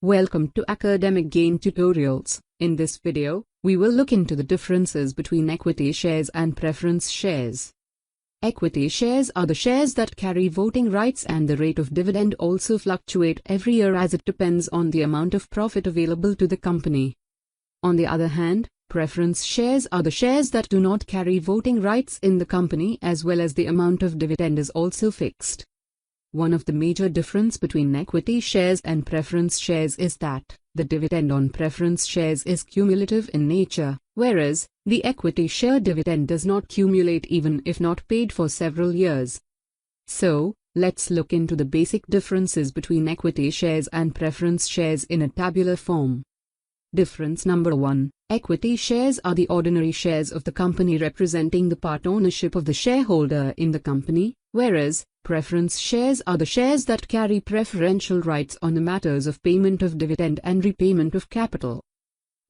Welcome to Academic Gain Tutorials. In this video, we will look into the differences between equity shares and preference shares. Equity shares are the shares that carry voting rights, and the rate of dividend also fluctuate every year as it depends on the amount of profit available to the company. On the other hand, preference shares are the shares that do not carry voting rights in the company, as well as the amount of dividend is also fixed. One of the major difference between equity shares and preference shares is that the dividend on preference shares is cumulative in nature, whereas the equity share dividend does not cumulate even if not paid for several years. So, let's look into the basic differences between equity shares and preference shares in a tabular form. Difference number 1. Equity shares are the ordinary shares of the company representing the part ownership of the shareholder in the company, whereas preference shares are the shares that carry preferential rights on the matters of payment of dividend and repayment of capital.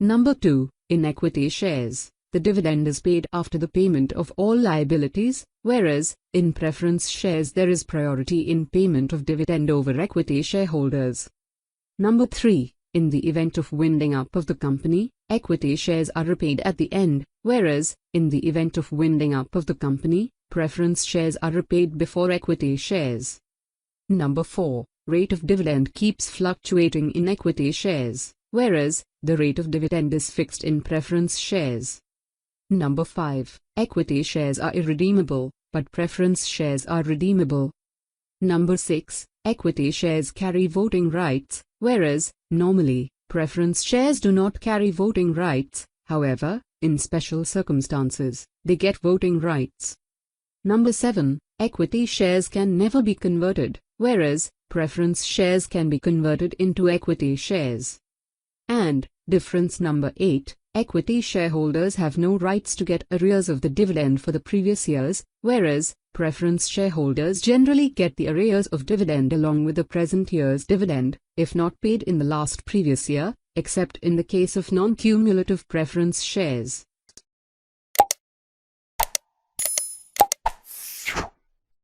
Number 2. In equity shares, the dividend is paid after the payment of all liabilities, whereas in preference shares there is priority in payment of dividend over equity shareholders. Number 3. In the event of winding up of the company, equity shares are repaid at the end, whereas in the event of winding up of the company, preference shares are repaid before equity shares. Number 4. Rate of dividend keeps fluctuating in equity shares, whereas the rate of dividend is fixed in preference shares. Number 5. Equity shares are irredeemable, but preference shares are redeemable. Number 6. Equity shares carry voting rights, whereas normally preference shares do not carry voting rights. However, in special circumstances, they get voting rights. Number 7. Equity shares can never be converted, whereas preference shares can be converted into equity shares. And difference number 8. Equity shareholders have no rights to get arrears of the dividend for the previous years, whereas preference shareholders generally get the arrears of dividend along with the present year's dividend, if not paid in the last previous year, except in the case of non-cumulative preference shares.